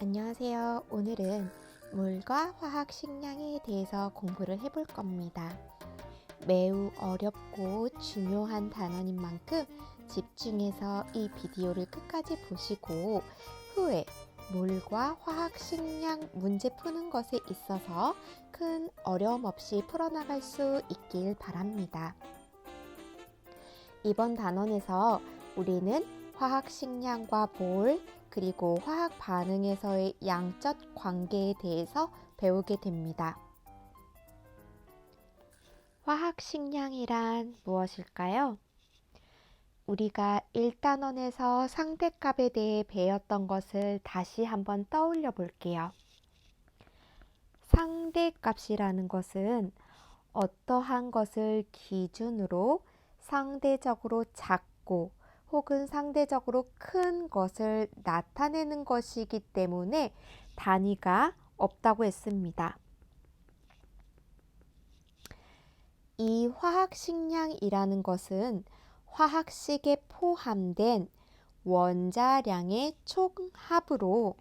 안녕하세요. 오늘은 물과 화학 식량에 대해서 공부를 해볼 겁니다. 매우 어렵고 중요한 단어인 만큼 집중해서 이 비디오를 끝까지 보시고 후에 물과 화학 식량 문제 푸는 것에 있어서 큰 어려움 없이 풀어나갈 수 있길 바랍니다. 이번 단원에서 우리는 화학 식량과 볼, 그리고 화학 반응에서의 양적 관계에 대해서 배우게 됩니다. 화학 식량이란 무엇일까요? 우리가 1단원에서 상대값에 대해 배웠던 것을 다시 한번 떠올려 볼게요. 상대값이라는 것은 어떠한 것을 기준으로 상대적으로 작고 혹은 상대적으로 큰 것을 나타내는 것이기 때문에 단위가 없다고 했습니다. 이 화학식량이라는 것은 화학식에 포함된 원자량의 총합으로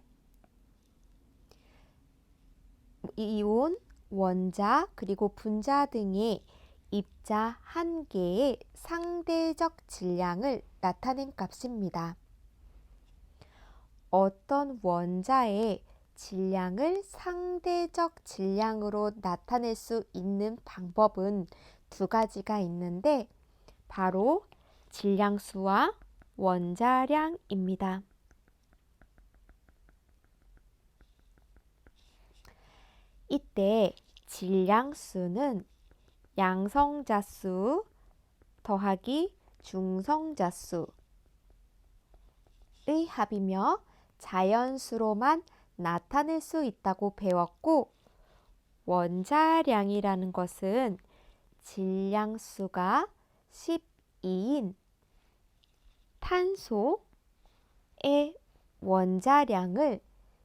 이온, 원자, 그리고 분자 등의 입자 한 개의 상대적 질량을 나타낸 값입니다. 어떤 원자의 질량을 상대적 질량으로 나타낼 수 있는 방법은 두 가지가 있는데 바로 질량수와 원자량입니다. 이때 질량수는 양성자수 더하기 중성자수의 합이며 자연수로만 나타낼 수 있다고 배웠고, 원자량이라는 것은 질량수가 12인 탄소의 원자량을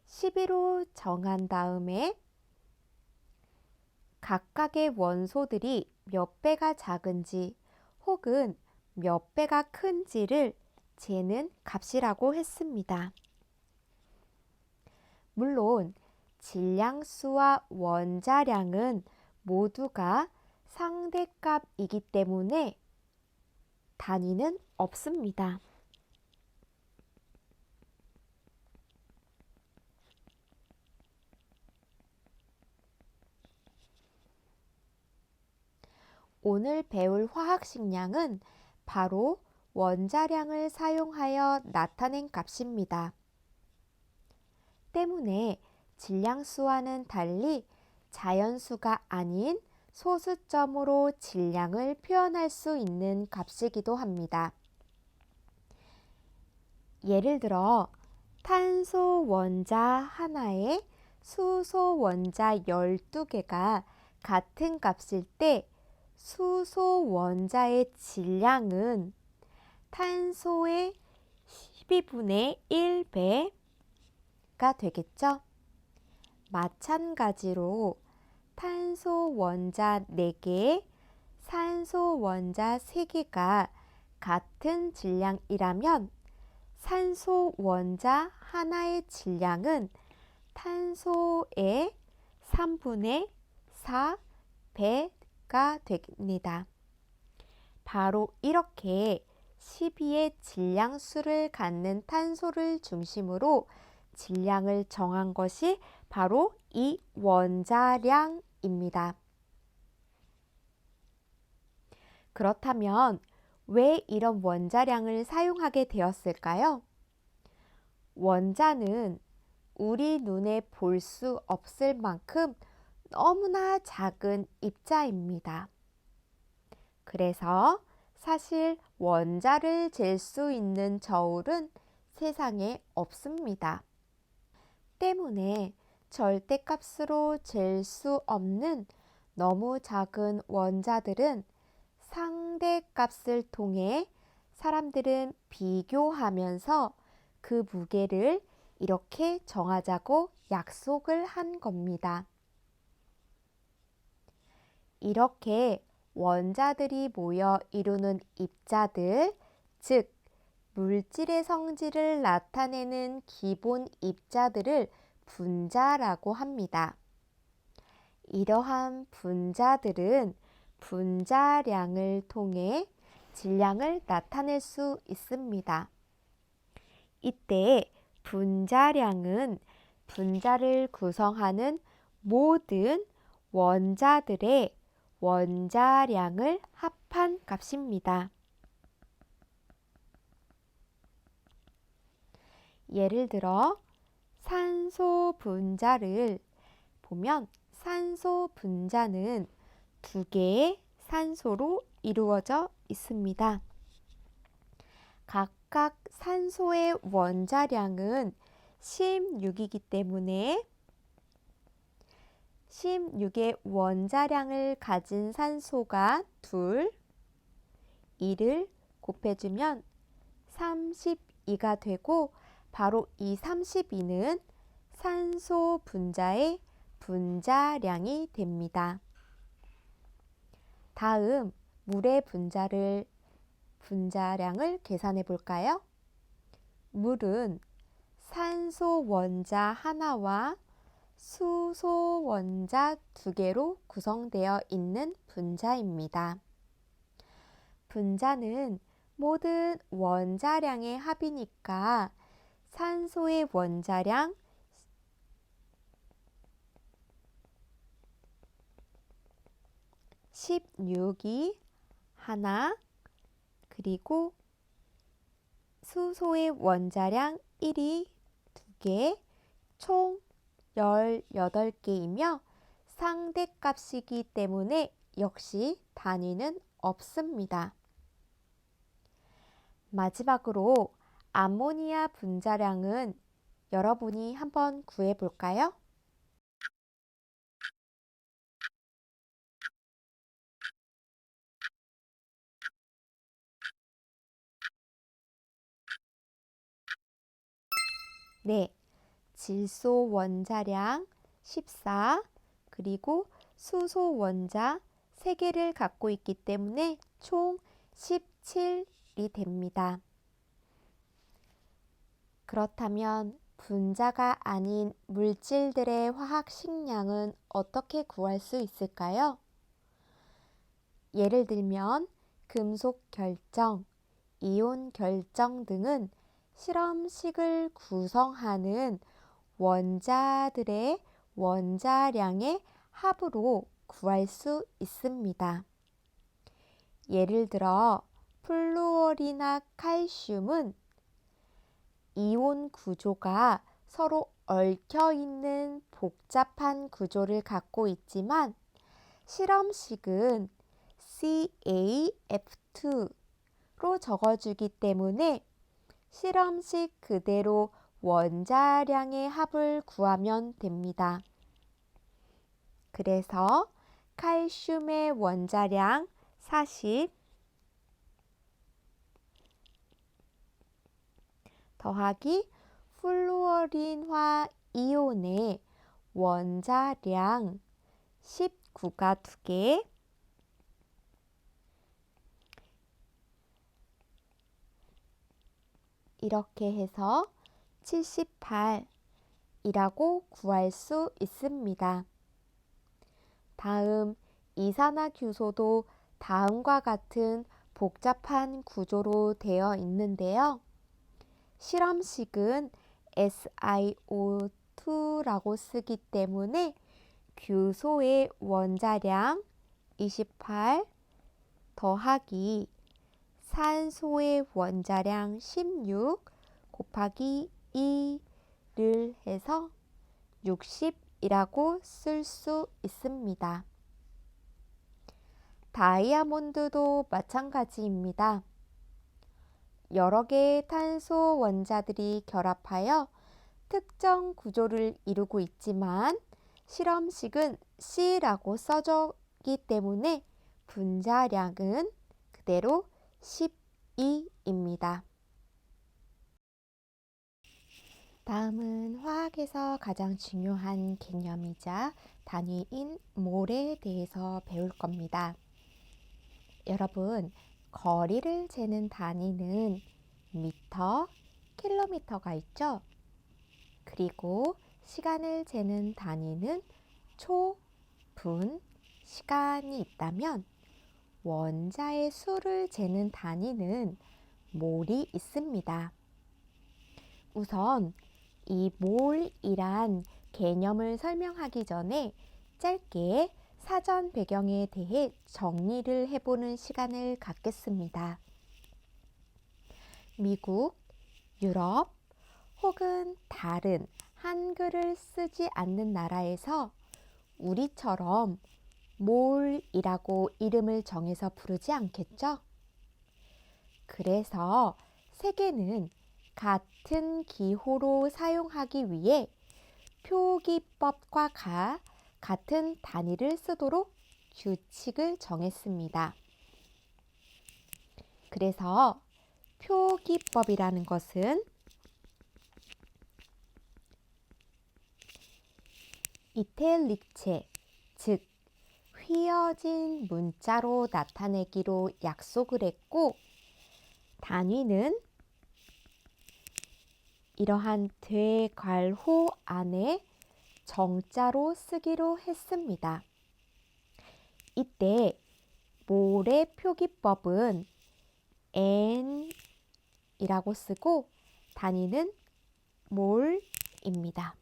12로 정한 다음에 각각의 원소들이 몇 배가 작은지 혹은 몇 배가 큰지를 재는 값이라고 했습니다. 물론 질량수와 원자량은 모두가 상대값이기 때문에 단위는 없습니다. 오늘 배울 화학식량은 바로 원자량을 사용하여 나타낸 값입니다. 때문에 질량수와는 달리 자연수가 아닌 소수점으로 질량을 표현할 수 있는 값이기도 합니다. 예를 들어 탄소 원자 하나에 수소 원자 12개가 같은 값일 때 수소 원자의 질량은 탄소의 12분의 1배가 되겠죠? 마찬가지로 탄소 원자 4개, 산소 원자 3개가 같은 질량이라면 산소 원자 하나의 질량은 탄소의 3분의 4배가 됩니다. 바로 이렇게 12의 질량수를 갖는 탄소를 중심으로 질량을 정한 것이 바로 이 원자량입니다. 그렇다면 왜 이런 원자량을 사용하게 되었을까요? 원자는 우리 눈에 볼 수 없을 만큼 너무나 작은 입자입니다. 그래서 사실 원자를 잴 수 있는 저울은 세상에 없습니다. 때문에 절대값으로 잴 수 없는 너무 작은 원자들은 상대값을 통해 사람들은 비교하면서 그 무게를 이렇게 정하자고 약속을 한 겁니다. 이렇게 원자들이 모여 이루는 입자들, 즉 물질의 성질을 나타내는 기본 입자들을 분자라고 합니다. 이러한 분자들은 분자량을 통해 질량을 나타낼 수 있습니다. 이때 분자량은 분자를 구성하는 모든 원자들의 원자량을 합한 값입니다. 예를 들어 산소 분자를 보면 산소 분자는 2개의 산소로 이루어져 있습니다. 각각 산소의 원자량은 16이기 때문에 16의 원자량을 가진 산소가 2, 2를 곱해주면 32가 되고 바로 이 32는 산소 분자의 분자량이 됩니다. 다음 물의 분자량을 계산해 볼까요? 물은 산소 원자 하나와 수소 원자 2개로 구성되어 있는 분자입니다. 분자는 모든 원자량의 합이니까 산소의 원자량 16이 하나, 그리고 수소의 원자량 1이 2개, 총 18개이며 상대값이기 때문에 역시 단위는 없습니다. 마지막으로 암모니아 분자량은 여러분이 한번 구해 볼까요? 네, 질소 원자량 14, 그리고 수소 원자 3개를 갖고 있기 때문에 총 17이 됩니다. 그렇다면 분자가 아닌 물질들의 화학 식량은 어떻게 구할 수 있을까요? 예를 들면 금속 결정, 이온 결정 등은 실험식을 구성하는 원자들의 원자량의 합으로 구할 수 있습니다. 예를 들어 플루오린과 칼슘은 이온 구조가 서로 얽혀 있는 복잡한 구조를 갖고 있지만 실험식은 CaF2로 적어주기 때문에 실험식 그대로 원자량의 합을 구하면 됩니다. 그래서 칼슘의 원자량 40 더하기 플루오린화 이온의 원자량 19가 2개, 이렇게 해서 78이라고 구할 수 있습니다. 다음 이산화규소도 다음과 같은 복잡한 구조로 되어 있는데요. 실험식은 SiO2라고 쓰기 때문에 규소의 원자량 28 더하기 산소의 원자량 16 곱하기 2를 해서 60이라고 쓸 수 있습니다. 다이아몬드도 마찬가지입니다. 여러 개의 탄소 원자들이 결합하여 특정 구조를 이루고 있지만 실험식은 C라고 써졌기 때문에 분자량은 그대로 12입니다. 다음은 화학에서 가장 중요한 개념이자 단위인 몰에 대해서 배울 겁니다. 여러분, 거리를 재는 단위는 미터, 킬로미터가 있죠? 그리고 시간을 재는 단위는 초, 분, 시간이 있다면 원자의 수를 재는 단위는 몰이 있습니다. 우선 이 몰이란 개념을 설명하기 전에 짧게 사전 배경에 대해 정리를 해보는 시간을 갖겠습니다. 미국, 유럽 혹은 다른 한글을 쓰지 않는 나라에서 우리처럼 몰이라고 이름을 정해서 부르지 않겠죠? 그래서 세계는 같은 기호로 사용하기 위해 표기법과 같은 단위를 쓰도록 규칙을 정했습니다. 그래서 표기법이라는 것은 이탈릭체, 즉 휘어진 문자로 나타내기로 약속을 했고, 단위는 이러한 대괄호 안에 정자로 쓰기로 했습니다. 이때 몰의 표기법은 n이라고 쓰고 단위는 몰입니다.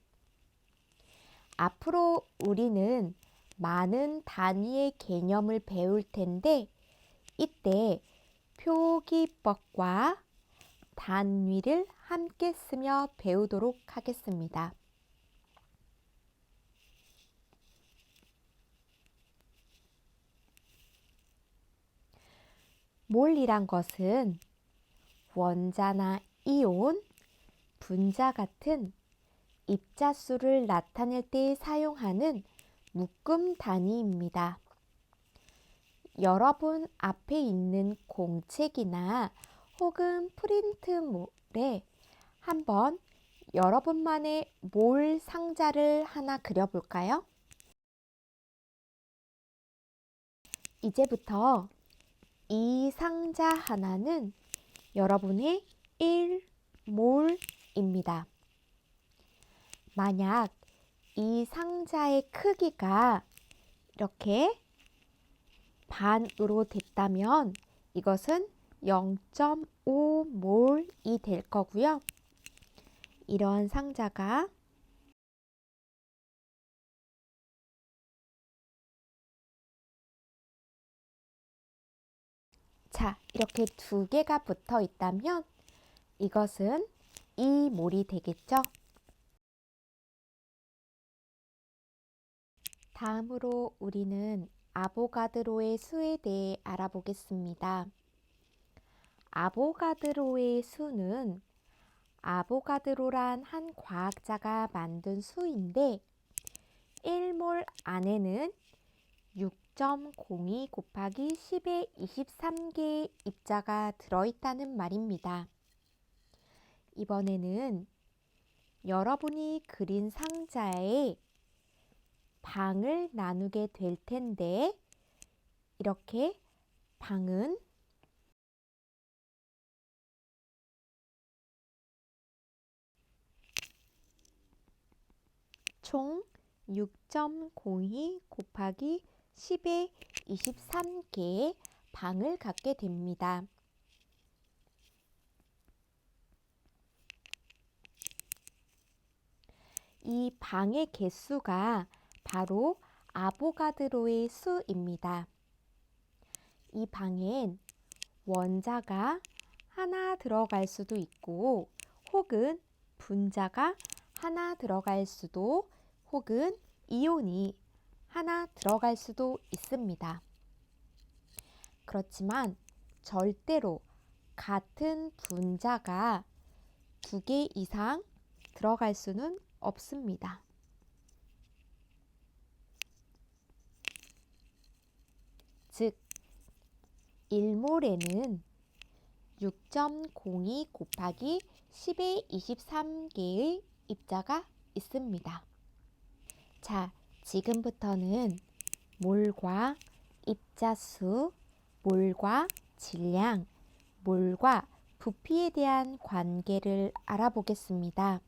앞으로 우리는 많은 단위의 개념을 배울 텐데 이때 표기법과 단위를 함께 쓰며 배우도록 하겠습니다. 몰이란 것은 원자나 이온, 분자 같은 입자수를 나타낼 때 사용하는 묶음 단위입니다. 여러분 앞에 있는 공책이나 혹은 프린트물에 한번 여러분만의 몰 상자를 하나 그려볼까요? 이제부터 이 상자 하나는 여러분의 1몰입니다. 만약 이 상자의 크기가 이렇게 반으로 됐다면 이것은 0.5몰이 될 거고요. 이런 상자가 이렇게 두 개가 붙어 있다면 이것은 2몰이 되겠죠. 다음으로 우리는 아보가드로의 수에 대해 알아보겠습니다. 아보가드로의 수는 아보가드로란 한 과학자가 만든 수인데 1몰 안에는 6.02 곱하기 10의 23개의 입자가 들어있다는 말입니다. 이번에는 여러분이 그린 상자에 방을 나누게 될 텐데 이렇게 방은 총 6.02 곱하기 10의 23개의 방을 갖게 됩니다. 이 방의 개수가 바로 아보가드로의 수입니다. 이 방엔 원자가 하나 들어갈 수도 있고 혹은 분자가 하나 들어갈 수도 혹은 이온이 하나 들어갈 수도 있습니다. 그렇지만 절대로 같은 분자가 2개 이상 들어갈 수는 없습니다. 즉 1몰에는 6.02 곱하기 10의 23개의 입자가 있습니다. 지금부터는 몰과 입자수, 몰과 질량, 몰과 부피에 대한 관계를 알아보겠습니다.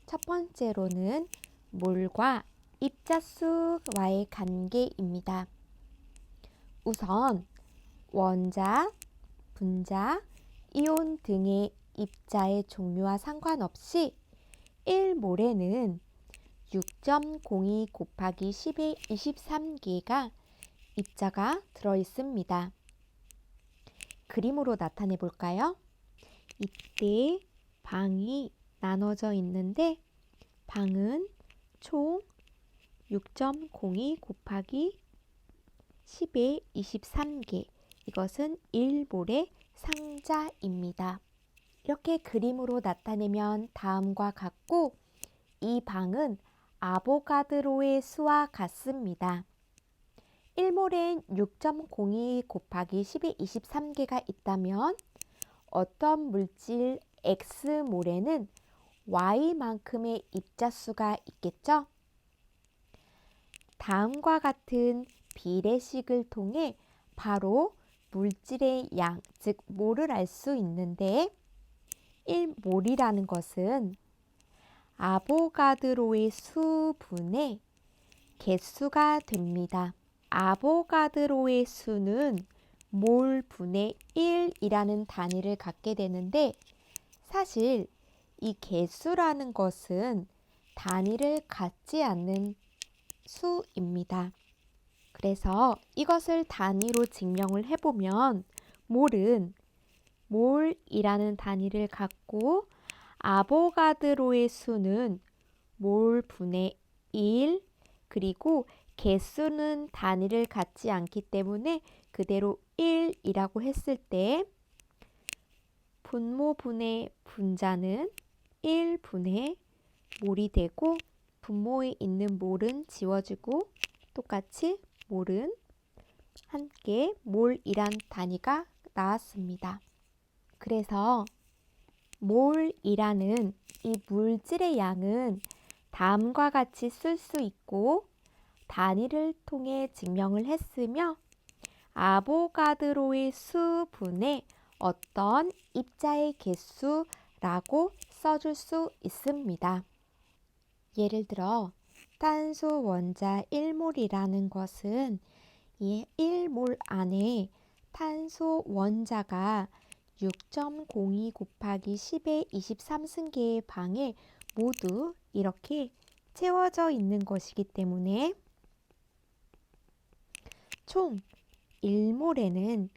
첫 번째로는 몰과 입자수와의 관계입니다. 우선 원자, 분자, 이온 등의 입자의 종류와 상관없이 1몰에는 6.02 곱하기 10의 23개가 입자가 들어있습니다. 그림으로 나타내 볼까요? 이때 방이 나눠져 있는데 방은 총 6.02 곱하기 10의 23개, 이것은 1몰의 상자입니다. 이렇게 그림으로 나타내면 다음과 같고 이 방은 아보가드로의 수와 같습니다. 1몰엔 6.02 곱하기 10의 23개가 있다면 어떤 물질 X몰에는 Y만큼의 입자수가 있겠죠? 다음과 같은 비례식을 통해 바로 물질의 양, 즉 몰을 알 수 있는데 1몰이라는 것은 아보가드로의 수분의 개수가 됩니다. 아보가드로의 수는 몰 분의 1이라는 단위를 갖게 되는데 사실 이 개수라는 것은 단위를 갖지 않는 수입니다. 그래서 이것을 단위로 증명을 해보면 몰은 몰이라는 단위를 갖고 아보가드로의 수는 몰 분의 1, 그리고 개수는 단위를 갖지 않기 때문에 그대로 1이라고 했을 때 분모분의 분자는 1분의 몰이 되고 분모에 있는 몰은 지워지고 똑같이 몰은 함께 몰이란 단위가 나왔습니다. 그래서 몰이라는 이 물질의 양은 다음과 같이 쓸 수 있고 단위를 통해 증명을 했으며 아보가드로의 수분의 어떤 입자의 개수라고 써줄 수 있습니다. 예를 들어 탄소 원자 1몰이라는 것은 이 1몰 안에 탄소 원자가 6.02 곱하기 10의 23승계의 방에 모두 이렇게 채워져 있는 것이기 때문에 총 1몰에는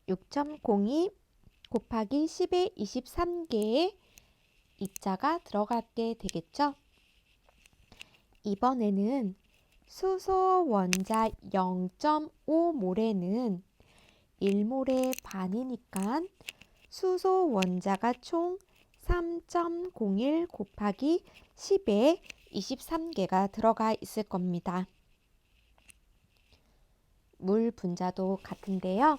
6.02 곱하기 10의 23개의 입자가 들어가게 되겠죠. 이번에는 수소 원자 0.5몰에는 1몰의 반이니까 수소 원자가 총 3.01 곱하기 10의 23개가 들어가 있을 겁니다. 물 분자도 같은데요.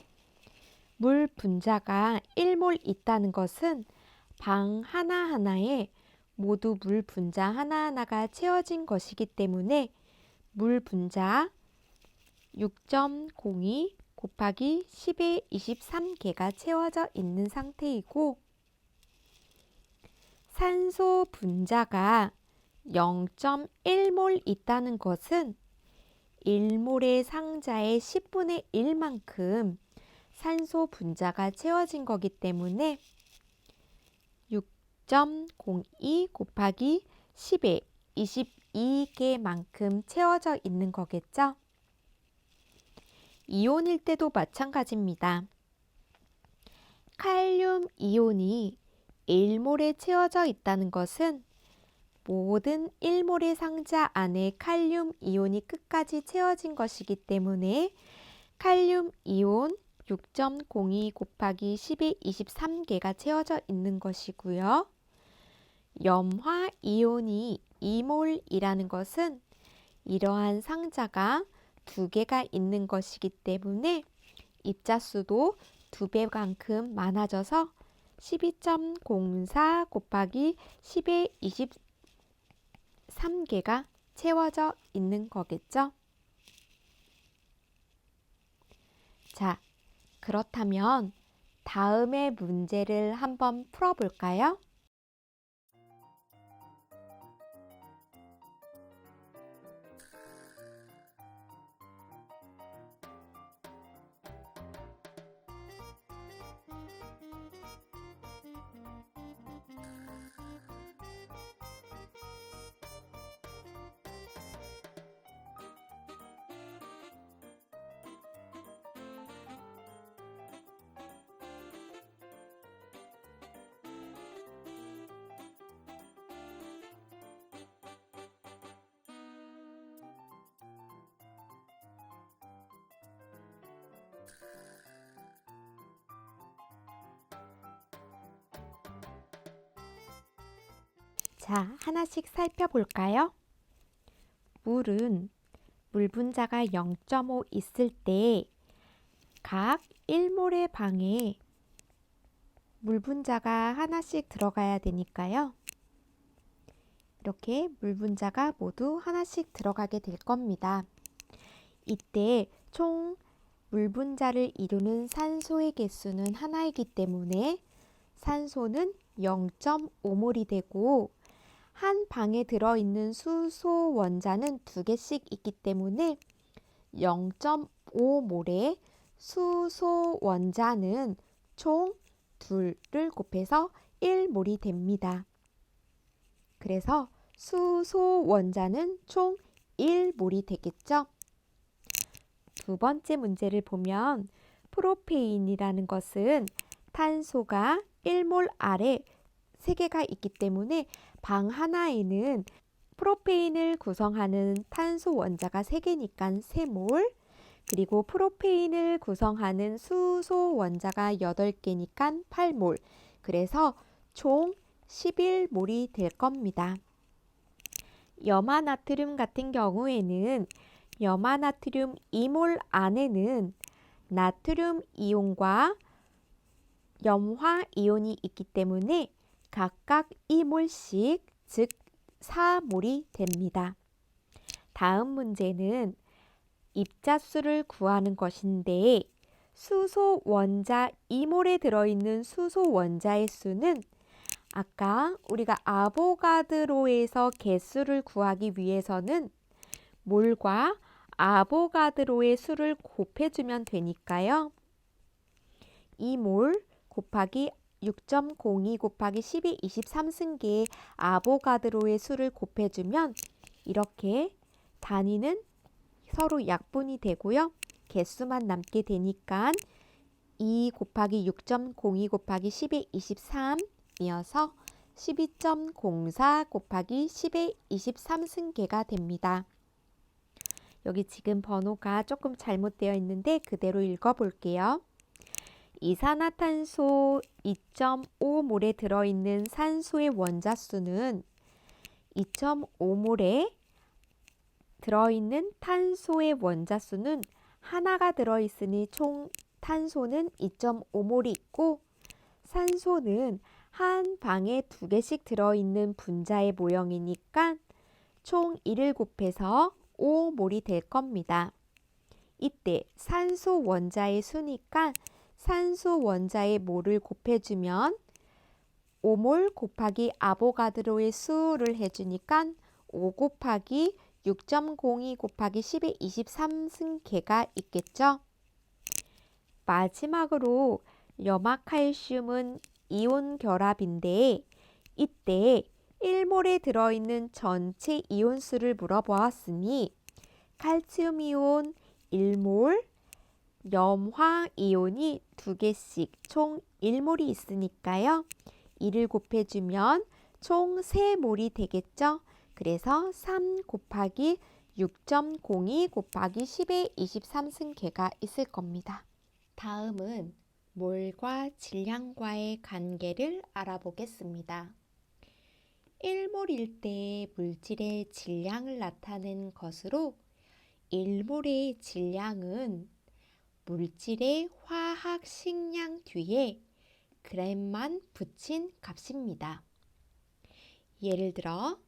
물 분자가 1몰 있다는 것은 방 하나하나에 모두 물 분자 하나하나가 채워진 것이기 때문에 물 분자 6.02 곱하기 10의 23개가 채워져 있는 상태이고 산소 분자가 0.1몰 있다는 것은 1몰의 상자의 10분의 1만큼 산소 분자가 채워진 거기 때문에 6.02 곱하기 10의 22개만큼 채워져 있는 거겠죠. 이온일 때도 마찬가지입니다. 칼륨 이온이 1몰에 채워져 있다는 것은 모든 1몰의 상자 안에 칼륨 이온이 끝까지 채워진 것이기 때문에 칼륨 이온 6.02 곱하기 10의 23개가 채워져 있는 것이고요. 염화 이온이 2몰이라는 것은 이러한 상자가 2개가 있는 것이기 때문에 입자수도 2배만큼 많아져서 12.04 곱하기 10의 23개가 채워져 있는 거겠죠. 자, 그렇다면 다음의 문제를 한번 풀어볼까요? 자, 하나씩 살펴볼까요? 물은 물 분자가 0.5 있을 때 각 1몰의 방에 물 분자가 하나씩 들어가야 되니까요. 이렇게 물 분자가 모두 하나씩 들어가게 될 겁니다. 이때 총 물 분자를 이루는 산소의 개수는 하나이기 때문에 산소는 0.5몰이 되고 한 방에 들어있는 수소 원자는 2개씩 있기 때문에 0.5몰의 수소 원자는 총 2를 곱해서 1몰이 됩니다. 그래서 수소 원자는 총 1몰이 되겠죠? 두 번째 문제를 보면 프로페인이라는 것은 탄소가 1몰 아래 3개가 있기 때문에 방 하나에는 프로페인을 구성하는 탄소 원자가 3개니까 3몰, 그리고 프로페인을 구성하는 수소 원자가 8개니까 8몰, 그래서 총 11몰이 될 겁니다. 염화나트륨 같은 경우에는 염화나트륨 2몰 안에는 나트륨 이온과 염화 이온이 있기 때문에 각각 2몰씩, 즉 4몰이 됩니다. 다음 문제는 입자수를 구하는 것인데 수소 원자 2몰에 들어있는 수소 원자의 수는 아까 우리가 아보가드로에서 개수를 구하기 위해서는 몰과 아보가드로의 수를 곱해주면 되니까요. 2몰 곱하기 6.02 곱하기 12, 23승계의 아보가드로의 수를 곱해주면 이렇게 단위는 서로 약분이 되고요. 개수만 남게 되니까 2 곱하기 6.02 곱하기 10의 23이어서 12.04 곱하기 10의 23승계가 됩니다. 여기 지금 번호가 조금 잘못되어 있는데 그대로 읽어볼게요. 이산화탄소 2.5몰에 들어있는 산소의 원자수는 2.5몰에 들어있는 탄소의 원자수는 하나가 들어있으니 총 탄소는 2.5몰이 있고 산소는 한 방에 2개씩 들어있는 분자의 모형이니까 총 1을 곱해서 5몰이 될 겁니다. 이때 산소 원자의 수니까 산소 원자의 몰을 곱해주면 5몰 곱하기 아보가드로의 수를 해주니까 5 곱하기 6.02 곱하기 10의 23승계가 있겠죠. 마지막으로 염화칼슘은 이온 결합인데 이때 1몰에 들어있는 전체 이온수를 물어보았으니 칼슘 이온 1몰, 염화 이온이 2개씩 총 1몰이 있으니까요. 1을 곱해주면 총 3몰이 되겠죠. 그래서 3 곱하기 6.02 곱하기 10의 23승계가 있을 겁니다. 다음은 몰과 질량과의 관계를 알아보겠습니다. 1몰일 때 물질의 질량을 나타낸 것으로 1몰의 질량은 물질의 화학 식량 뒤에 g만 붙인 값입니다. 예를 들어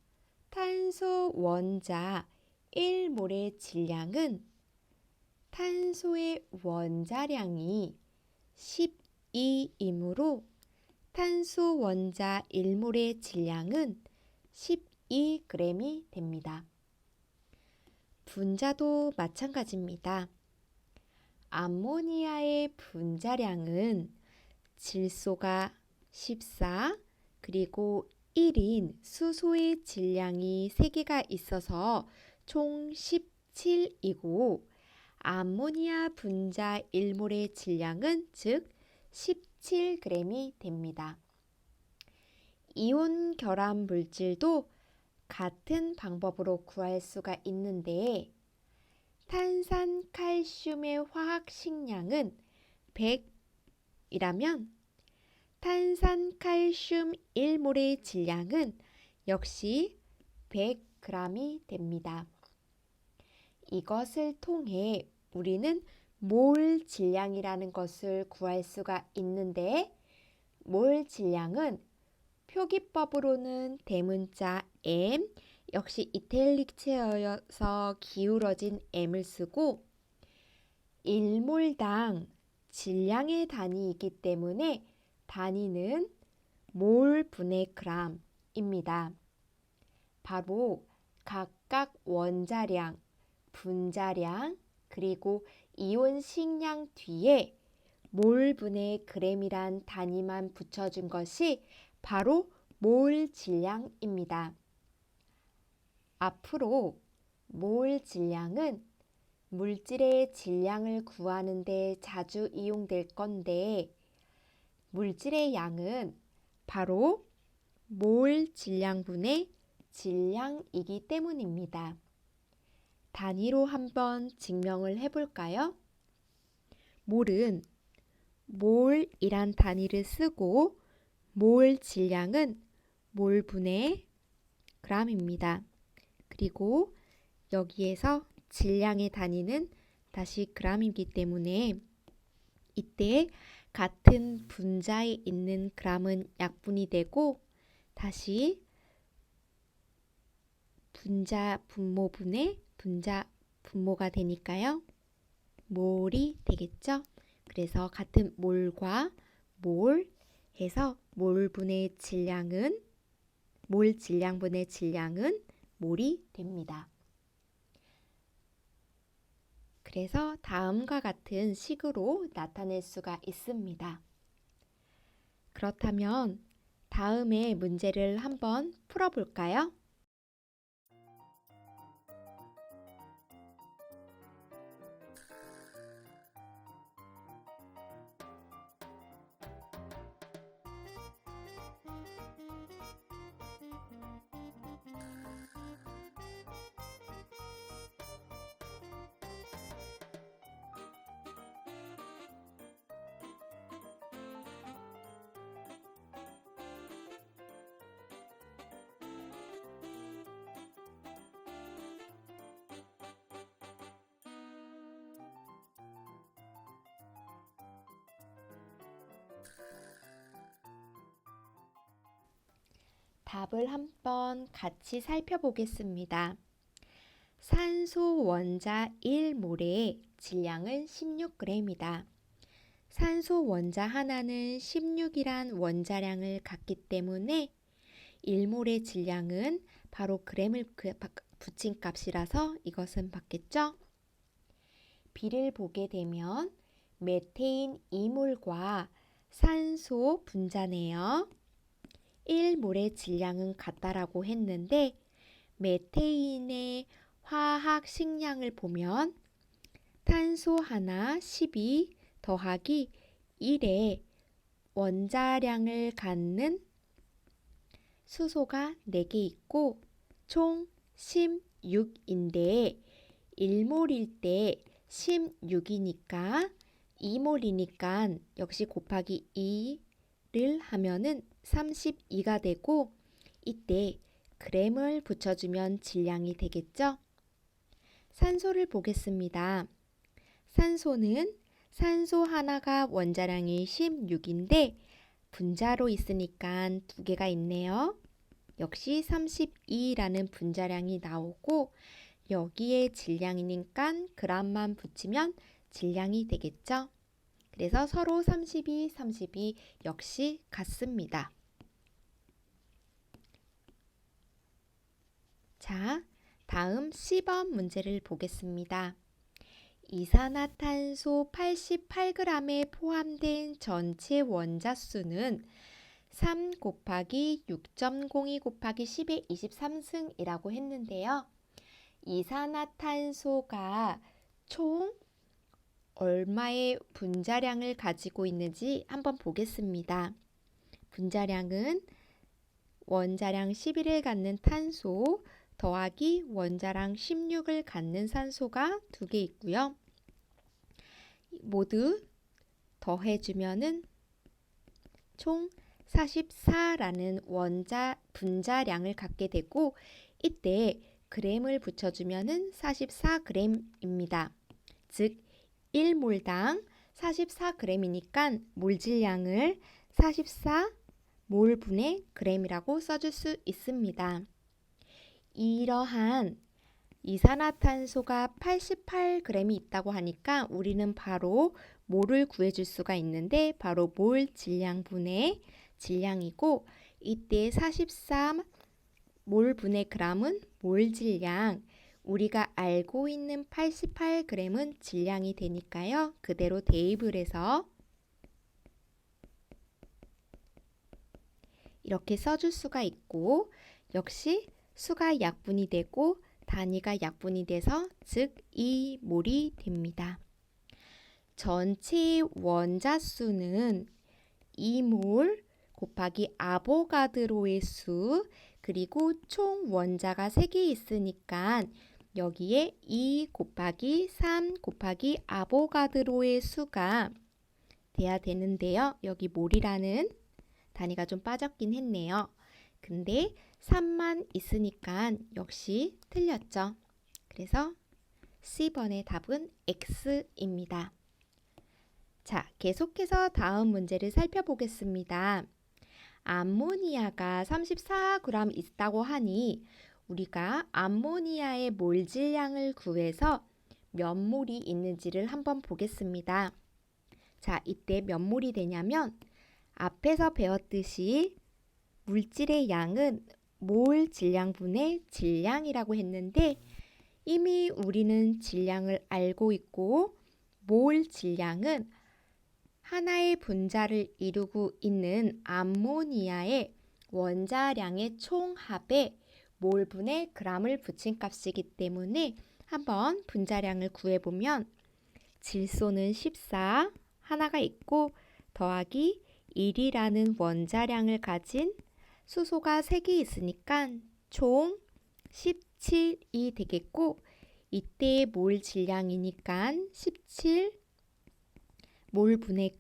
탄소 원자 1몰의 질량은 탄소의 원자량이 12이므로 탄소 원자 1몰의 질량은 12g이 됩니다. 분자도 마찬가지입니다. 암모니아의 분자량은 질소가 14, 그리고 1인 수소의 질량이 3개가 있어서 총 17이고 암모니아 분자 1몰의 질량은 즉 17g이 됩니다. 이온 결합 물질도 같은 방법으로 구할 수가 있는데 탄산칼슘의 화학 식량은 100이라면 탄산칼슘 1몰의 질량은 역시 100g이 됩니다. 이것을 통해 우리는 몰 질량이라는 것을 구할 수가 있는데, 몰 질량은 표기법으로는 대문자 m, 역시 이탈릭체여서 기울어진 m을 쓰고 1몰당 질량의 단위이기 때문에 단위는 몰 분의 g입니다. 바로 각각 원자량, 분자량, 그리고 이온식량 뒤에 몰 분의 g이란 단위만 붙여준 것이 바로 몰 질량입니다. 앞으로 몰 질량은 물질의 질량을 구하는 데 자주 이용될 건데, 물질의 양은 바로 몰 질량분의 질량이기 때문입니다. 단위로 한번 증명을 해볼까요? 몰은 몰이란 단위를 쓰고 몰 질량은 몰분의 g입니다. 그리고 여기에서 질량의 단위는 다시 g이기 때문에 이때 같은 분자에 있는 g은 약분이 되고 다시 분자 분모분의 분자 분모가 되니까요. 몰이 되겠죠. 그래서 같은 몰과 몰 해서 몰분의 질량은 몰 질량분의 질량은 몰이 됩니다. 그래서 다음과 같은 식으로 나타낼 수가 있습니다. 그렇다면 다음의 문제를 한번 풀어볼까요? 답을 한번 같이 살펴보겠습니다. 산소 원자 1몰의 질량은 16g이다. 산소 원자 하나는 16이란 원자량을 갖기 때문에 1몰의 질량은 바로 g을 붙인 값이라서 이것은 받겠죠? B를 보게 되면 메테인 2몰과 산소 분자네요. 1몰의 질량은 같다라고 했는데 메테인의 화학 식량을 보면 탄소 하나 12 더하기 1의 원자량을 갖는 수소가 4개 있고 총 16인데 1몰일 때 16이니까 2몰이니까 역시 곱하기 2를 하면은 32가 되고 이때 g을 붙여주면 질량이 되겠죠? 산소를 보겠습니다. 산소는 산소 하나가 원자량이 16인데 분자로 있으니까 2개가 있네요. 역시 32라는 분자량이 나오고 여기에 질량이니까 g만 붙이면 질량이 되겠죠? 그래서 서로 32, 32 역시 같습니다. 자, 다음 10번 문제를 보겠습니다. 이산화탄소 88g에 포함된 전체 원자수는 3 곱하기 6.02 곱하기 10의 23승이라고 했는데요. 이산화탄소가 총 얼마의 분자량을 가지고 있는지 한번 보겠습니다. 분자량은 원자량 11을 갖는 탄소 더하기 원자량 16을 갖는 산소가 2개 있고요. 모두 더해주면은 총 44라는 분자량을 갖게 되고 이때 g을 붙여주면은 44g입니다. 즉 1몰당 44g이니까 몰 질량을 44몰 분의 g이라고 써줄 수 있습니다. 이러한 이산화탄소가 88g이 있다고 하니까 우리는 바로 몰을 구해줄 수가 있는데 바로 몰 질량분의 질량이고 이때 43몰 분의 g은 몰 질량, 우리가 알고 있는 88g은 질량이 되니까요. 그대로 대입을 해서 이렇게 써줄 수가 있고 역시 수가 약분이 되고 단위가 약분이 돼서 즉 2몰이 됩니다. 전체 원자수는 2몰 곱하기 아보가드로의 수 그리고 총 원자가 3개 있으니까 여기에 2 곱하기 3 곱하기 아보가드로의 수가 돼야 되는데요. 여기 몰이라는 단위가 좀 빠졌긴 했네요. 근데 3만 있으니까 역시 틀렸죠. 그래서 C번의 답은 X입니다. 자, 계속해서 다음 문제를 살펴보겠습니다. 암모니아가 34g 있다고 하니 우리가 암모니아의 몰 질량을 구해서 몇 몰이 있는지를 한번 보겠습니다. 자, 이때 몇 몰이 되냐면 앞에서 배웠듯이 물질의 양은 몰 질량분의 질량이라고 했는데 이미 우리는 질량을 알고 있고 몰 질량은 하나의 분자를 이루고 있는 암모니아의 원자량의 총합에 몰분의 g을 붙인 값이기 때문에 한번 분자량을 구해보면 질소는 14 하나가 있고 더하기 1이라는 원자량을 가진 수소가 3개 있으니까 총 17이 되겠고 이때 몰 질량이니까 17몰 분의 g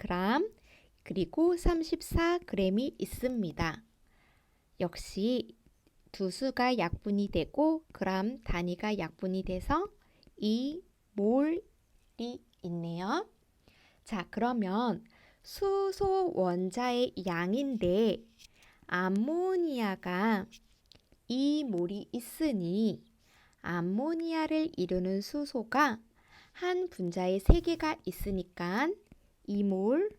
그리고 34g이 있습니다. 역시 두 수가 약분이 되고 g 단위가 약분이 돼서 2몰이 있네요. 자, 그러면 수소 원자의 양인데 암모니아가 2몰이 있으니 암모니아를 이루는 수소가 한 분자에 3개가 있으니까 2몰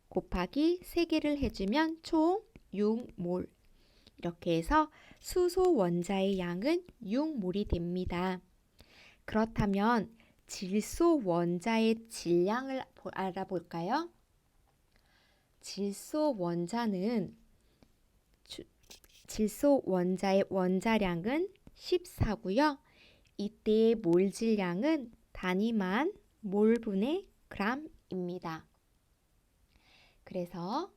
곱하기 3개를 해주면 총 6몰. 이렇게 해서 수소 원자의 양은 6몰이 됩니다. 그렇다면 질소 원자의 질량을 알아볼까요? 질소 원자의 원자량은 14고요. 이때의 몰 질량은 단위만 몰분의 g입니다. 그래서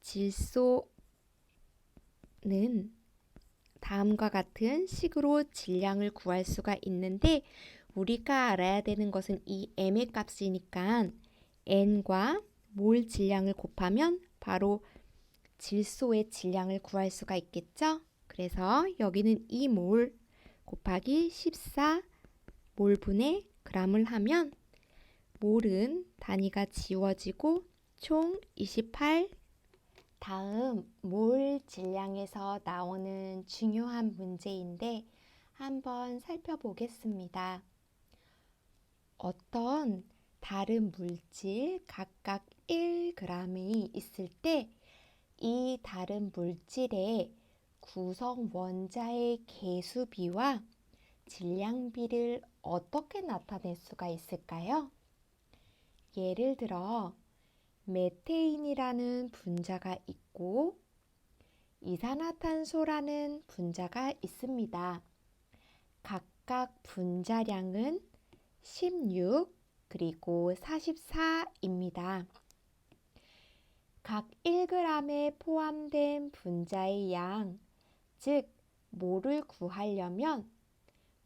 질소는 다음과 같은 식으로 질량을 구할 수가 있는데 우리가 알아야 되는 것은 이 m의 값이니까 n과 몰 질량을 곱하면 바로 질소의 질량을 구할 수가 있겠죠? 그래서 여기는 2몰 곱하기 14몰 분의 g을 하면 몰은 단위가 지워지고 총 28. 다음 몰 질량에서 나오는 중요한 문제인데 한번 살펴보겠습니다. 어떤 다른 물질 각각 1g이 있을 때 이 다른 물질의 구성 원자의 개수비와 질량비를 어떻게 나타낼 수가 있을까요? 예를 들어 메테인이라는 분자가 있고 이산화탄소라는 분자가 있습니다. 각각 분자량은 16 그리고 44입니다. 각 1g에 포함된 분자의 양, 즉 몰을 구하려면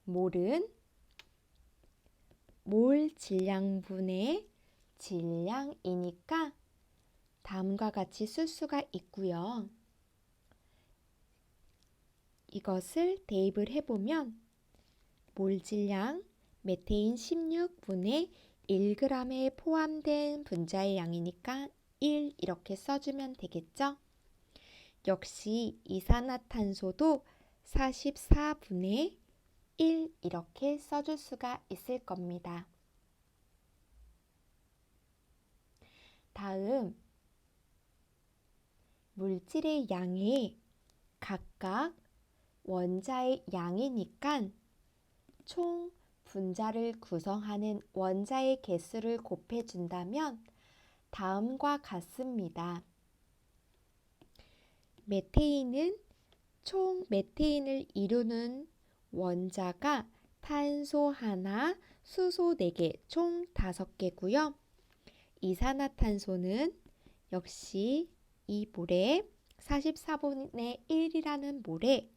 몰은 몰 질량분의 질량이니까 다음과 같이 쓸 수가 있고요. 이것을 대입을 해보면 몰질량 메테인 16분의 1g에 포함된 분자의 양이니까 1 이렇게 써주면 되겠죠? 역시 이산화탄소도 44분의 1 이렇게 써줄 수가 있을 겁니다. 다음 물질의 양이 각각 원자의 양이니까 총 분자를 구성하는 원자의 개수를 곱해준다면 다음과 같습니다. 메테인은 총 메테인을 이루는 원자가 탄소 하나, 수소 4개, 총 5개고요. 이산화탄소는 역시 이 몰에 44분의 1이라는 몰에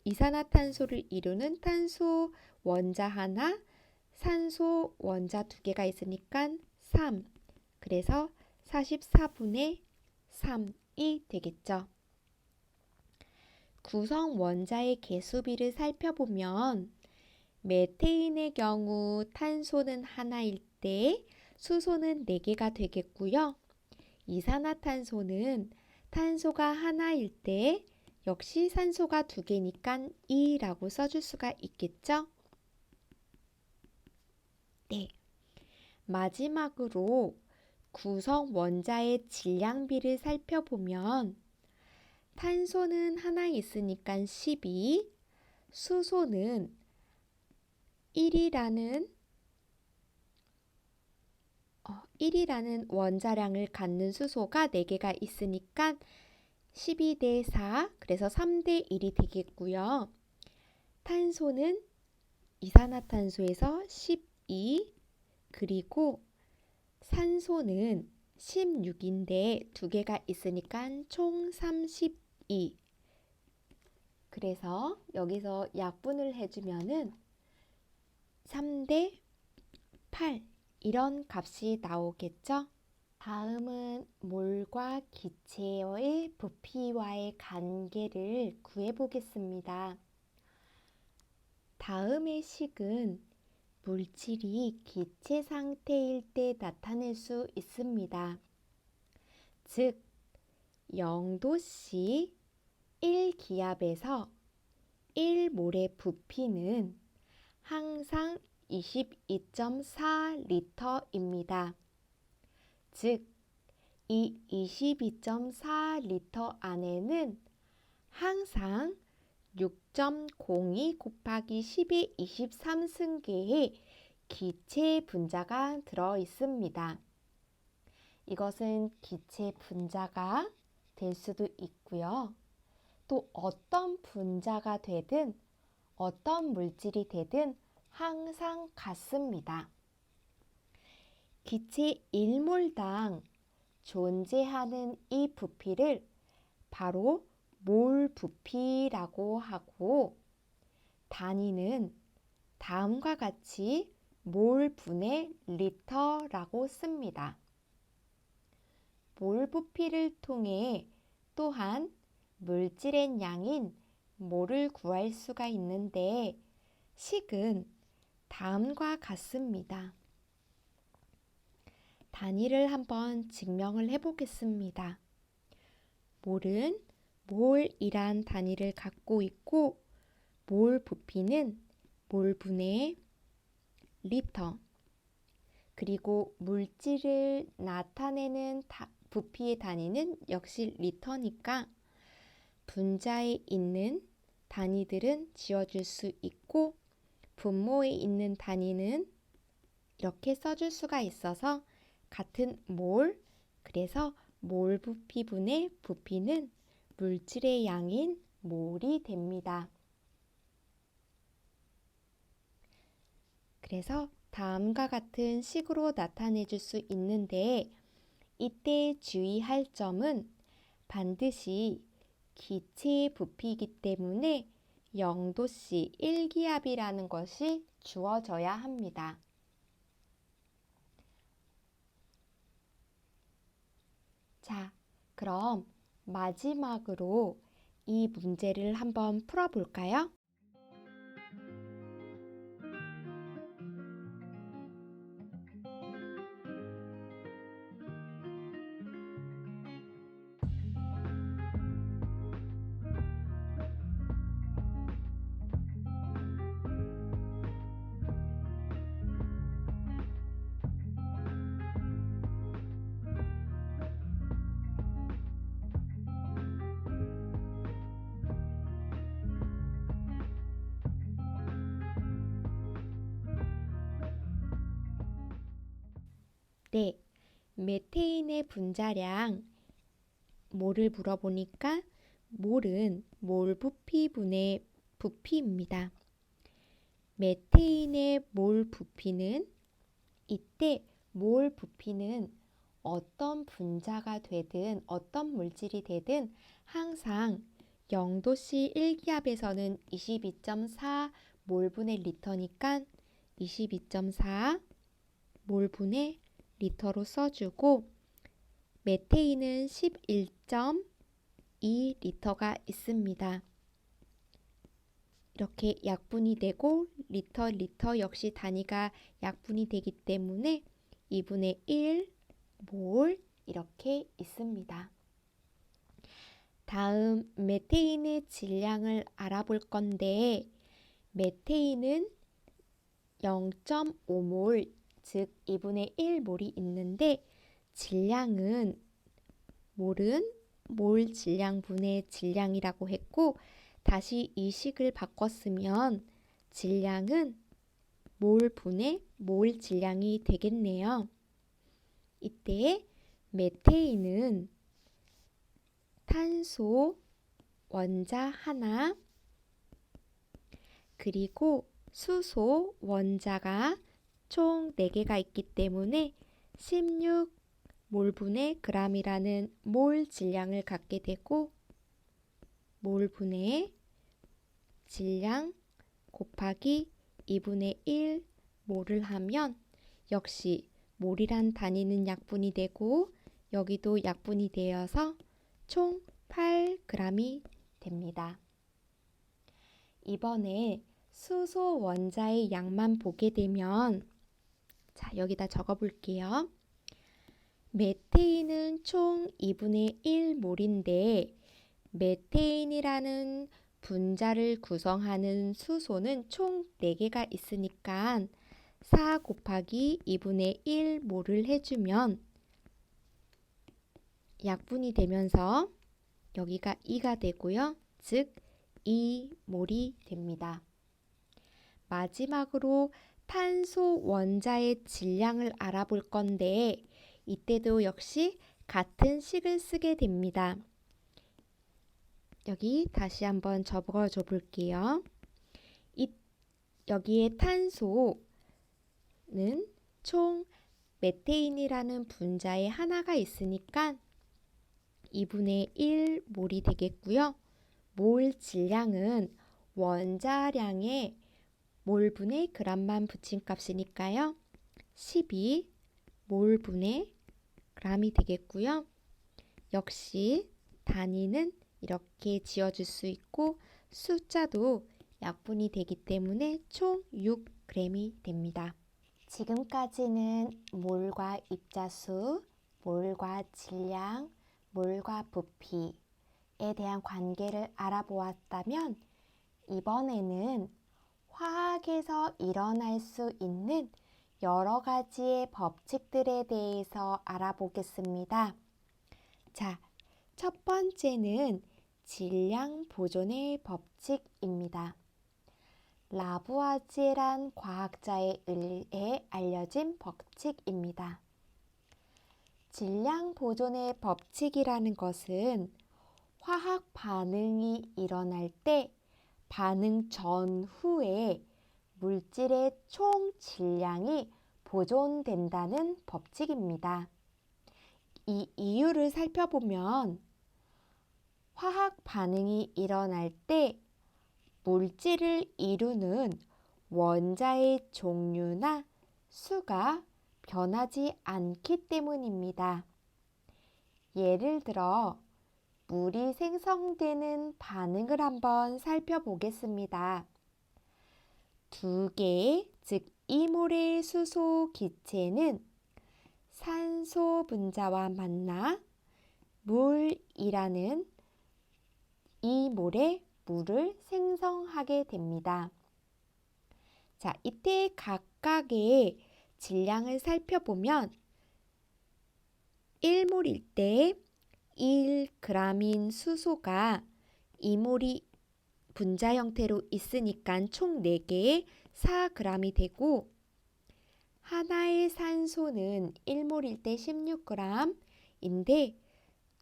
이산화탄소를 이루는 탄소 원자 하나, 산소 원자 2개가 있으니까 3. 그래서 44분의 3이 되겠죠. 구성 원자의 개수비를 살펴보면 메테인의 경우 탄소는 하나일 때 수소는 4개가 되겠고요. 이산화탄소는 탄소가 하나일 때 역시 산소가 2개니까 2라고 써줄 수가 있겠죠? 네. 마지막으로 구성 원자의 질량비를 살펴보면 탄소는 하나 있으니까 12, 수소는 1이라는 원자량을 갖는 수소가 4개가 있으니까 12대 4, 그래서 3대 1이 되겠고요. 탄소는 이산화탄소에서 12, 그리고 산소는 16인데 2개가 있으니까 총 32. 그래서 여기서 약분을 해주면은 3대 8 이런 값이 나오겠죠? 다음은 몰과 기체의 부피와의 관계를 구해보겠습니다. 다음의 식은 물질이 기체 상태일 때 나타낼 수 있습니다. 즉, 0도씨 1기압에서 1몰의 부피는 항상 22.4리터입니다. 즉, 이 22.4리터 안에는 항상 6.02 곱하기 10의 23승계의 기체 분자가 들어 있습니다. 이것은 기체 분자가 될 수도 있고요. 또 어떤 분자가 되든 어떤 물질이 되든 항상 같습니다. 기체 1몰당 존재하는 이 부피를 바로 몰 부피라고 하고 단위는 다음과 같이 몰 분의 리터라고 씁니다. 몰 부피를 통해 또한 물질의 양인 몰을 구할 수가 있는데 식은 다음과 같습니다. 단위를 한번 증명을 해보겠습니다. 몰은 몰이란 단위를 갖고 있고 몰 부피는 몰분의 리터, 그리고 물질을 나타내는 부피의 단위는 역시 리터니까 분자에 있는 단위들은 지워줄 수 있고 분모에 있는 단위는 이렇게 써줄 수가 있어서 같은 몰, 그래서 몰 부피분의 부피는 물질의 양인 몰이 됩니다. 그래서 다음과 같은 식으로 나타내 줄 수 있는데 이때 주의할 점은 반드시 기체의 부피이기 때문에 0도씨 1기압이라는 것이 주어져야 합니다. 자, 그럼 마지막으로 이 문제를 한번 풀어볼까요? 네, 메테인의 분자량 몰을 물어보니까 몰은 몰 부피분의 부피입니다. 메테인의 몰 부피는 이때 몰 부피는 어떤 분자가 되든 어떤 물질이 되든 항상 0도씨 1기압에서는 22.4 몰분의 리터니까 22.4 몰분의 리터로 써주고 메테인은 11.2 리터가 있습니다. 이렇게 약분이 되고 리터 역시 단위가 약분이 되기 때문에 2분의 1 몰 이렇게 있습니다. 다음 메테인의 질량을 알아볼 건데 메테인은 0.5몰 즉 2분의 1몰이 있는데 질량은 몰은 몰 질량분의 질량이라고 했고 다시 이 식을 바꿨으면 질량은 몰분의 몰 질량이 되겠네요. 이때 메테인은 탄소 원자 하나 그리고 수소 원자가 총 4개가 있기 때문에 16몰분의 g이라는 몰 질량을 갖게 되고 몰분의 질량 곱하기 2분의 1 몰을 하면 역시 몰이란 단위는 약분이 되고 여기도 약분이 되어서 총 8g이 됩니다. 이번에 수소 원자의 양만 보게 되면 자, 여기다 적어 볼게요. 메테인은 총 2분의 1몰인데 메테인이라는 분자를 구성하는 수소는 총 4개가 있으니까 4 곱하기 2분의 1몰을 해주면 약분이 되면서 여기가 2가 되고요. 즉 2몰이 됩니다. 마지막으로 탄소 원자의 질량을 알아볼 건데 이때도 역시 같은 식을 쓰게 됩니다. 여기 다시 한번 적어줘 볼게요. 여기에 탄소는 총 메테인이라는 분자에 하나가 있으니까 2분의 1 몰이 되겠고요. 몰 질량은 원자량의 몰분의 g만 붙인 값이니까요. 12 몰분의 g이 되겠고요. 역시 단위는 이렇게 지어줄 수 있고 숫자도 약분이 되기 때문에 총 6g이 됩니다. 지금까지는 몰과 입자수, 몰과 질량, 몰과 부피에 대한 관계를 알아보았다면 이번에는 화학에서 일어날 수 있는 여러 가지의 법칙들에 대해서 알아보겠습니다. 자, 첫 번째는 질량 보존의 법칙입니다. 라부아지에란 과학자에 의해 알려진 법칙입니다. 질량 보존의 법칙이라는 것은 화학 반응이 일어날 때 반응 전후에 물질의 총 질량이 보존된다는 법칙입니다. 이 이유를 살펴보면 화학 반응이 일어날 때 물질을 이루는 원자의 종류나 수가 변하지 않기 때문입니다. 예를 들어 물이 생성되는 반응을 한번 살펴보겠습니다. 두 개의, 즉 이몰의 수소 기체는 산소 분자와 만나 물이라는 이몰의 물을 생성하게 됩니다. 자, 이때 각각의 질량을 살펴보면 1몰일 때 1g인 수소가 2몰이 분자 형태로 있으니까 총 4개의 4g이 되고, 하나의 산소는 1몰일 때 16g인데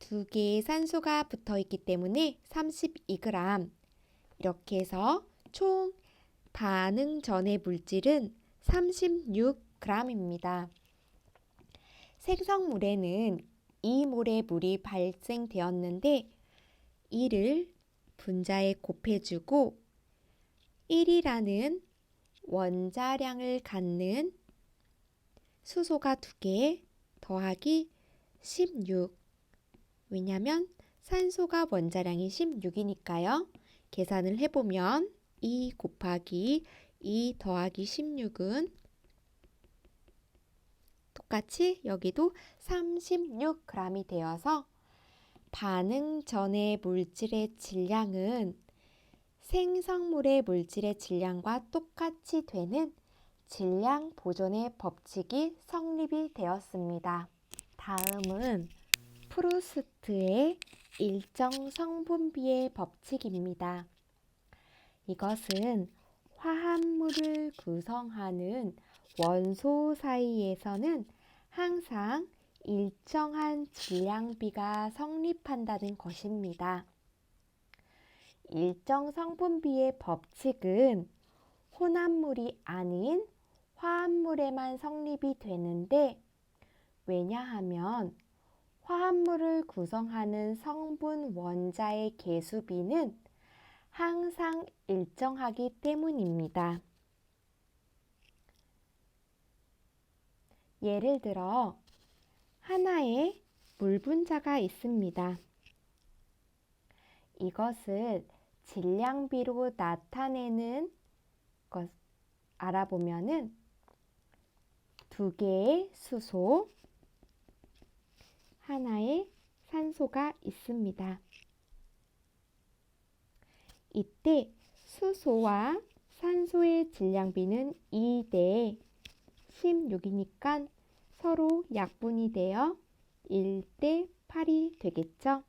2개의 산소가 붙어 있기 때문에 32g. 이렇게 해서 총 반응 전의 물질은 36g입니다. 생성물에는 2몰의 물이 발생되었는데 이를 분자에 곱해주고 1이라는 원자량을 갖는 수소가 2개 더하기 16. 왜냐하면 산소가 원자량이 16이니까요. 계산을 해보면 2 곱하기 2 더하기 16은 똑같이 여기도 36g이 되어서 반응 전의 물질의 질량은 생성물의 물질의 질량과 똑같이 되는 질량 보존의 법칙이 성립이 되었습니다. 다음은 프루스트의 일정 성분비의 법칙입니다. 이것은 화합물을 구성하는 원소 사이에서는 항상 일정한 질량비가 성립한다는 것입니다. 일정 성분비의 법칙은 혼합물이 아닌 화합물에만 성립이 되는데, 왜냐하면 화합물을 구성하는 성분 원자의 계수비는 항상 일정하기 때문입니다. 예를 들어 하나의 물 분자가 있습니다. 이것을 질량비로 나타내는 것 알아보면은 2개의 수소, 하나의 산소가 있습니다. 이때 수소와 산소의 질량비는 2대 16이니까 서로 약분이 되어 1대 8이 되겠죠.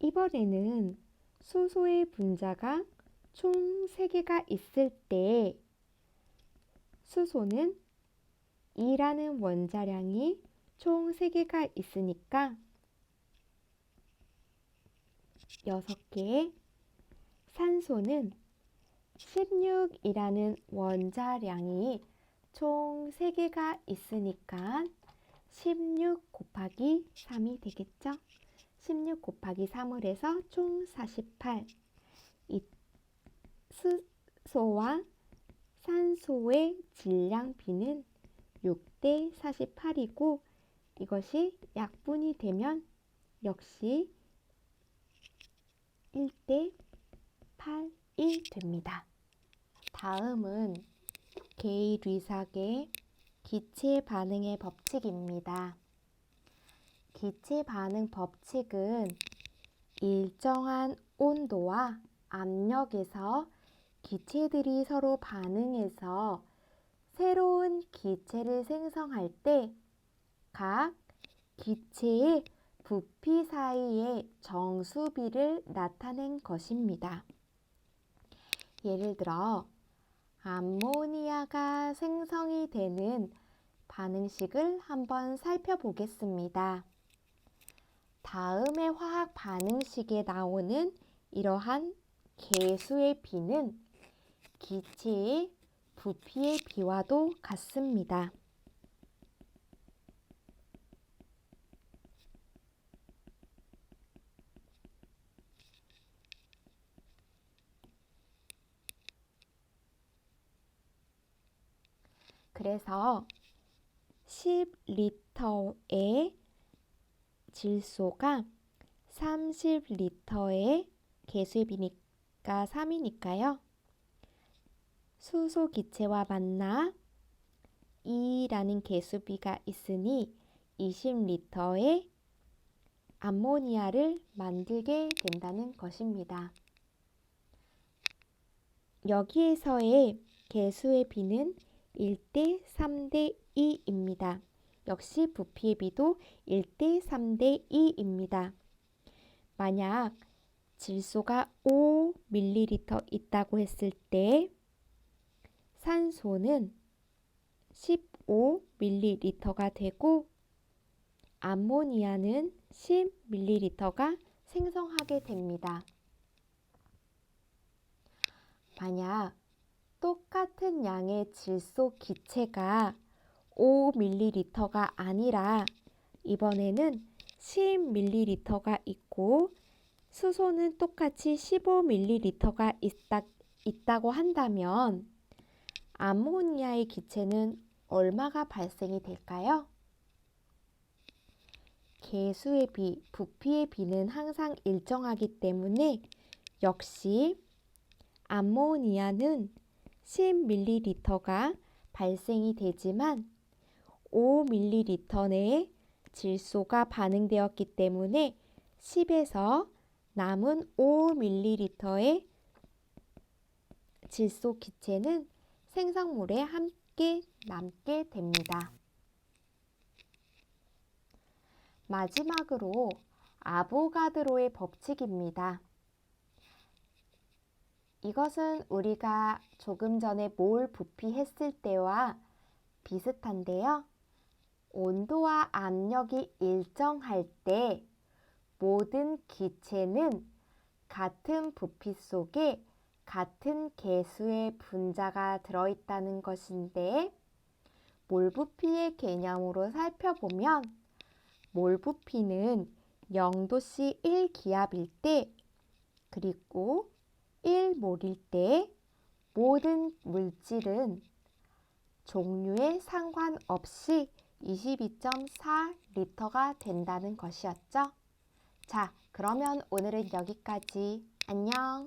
이번에는 수소의 분자가 총 3개가 있을 때 수소는 2라는 원자량이 총 3개가 있으니까 6개, 산소는 16이라는 원자량이 총 3개가 있으니까 16 곱하기 3이 되겠죠. 16 곱하기 3을 해서 총 48. 이 수소와 산소의 질량비는 6대 48이고 이것이 약분이 되면 역시 1대 8이 됩니다. 다음은 게이-류삭의 기체 반응의 법칙입니다. 기체 반응 법칙은 일정한 온도와 압력에서 기체들이 서로 반응해서 새로운 기체를 생성할 때 각 기체의 부피 사이의 정수비를 나타낸 것입니다. 예를 들어 암모니아가 생성이 되는 반응식을 한번 살펴보겠습니다. 다음의 화학 반응식에 나오는 이러한 개수의 비는 기체의 부피의 비와도 같습니다. 그래서 10리터의 질소가 30리터의 개수의 비니까 3이니까요. 수소 기체와 만나 2라는 개수비가 있으니 20리터의 암모니아를 만들게 된다는 것입니다. 여기에서의 개수의 비는 1대 3대 2입니다. 역시 부피의 비도 1대 3대 2입니다. 만약 질소가 5ml 있다고 했을 때 산소는 15ml가 되고 암모니아는 10ml가 생성하게 됩니다. 만약 똑같은 양의 질소 기체가 5ml가 아니라 이번에는 10ml가 있고 수소는 똑같이 15ml가 있다고 한다면 암모니아의 기체는 얼마가 발생이 될까요? 개수의 비, 부피의 비는 항상 일정하기 때문에 역시 암모니아는 10ml가 발생이 되지만 5ml 내에 질소가 반응되었기 때문에 10에서 남은 5ml의 질소 기체는 생성물에 함께 남게 됩니다. 마지막으로 아보가드로의 법칙입니다. 이것은 우리가 조금 전에 몰 부피 했을 때와 비슷한데요. 온도와 압력이 일정할 때 모든 기체는 같은 부피 속에 같은 개수의 분자가 들어있다는 것인데 몰 부피의 개념으로 살펴보면 몰 부피는 0도씨 1기압일 때 그리고 1몰일 때 모든 물질은 종류에 상관없이 22.4리터가 된다는 것이었죠. 자, 그러면 오늘은 여기까지. 안녕.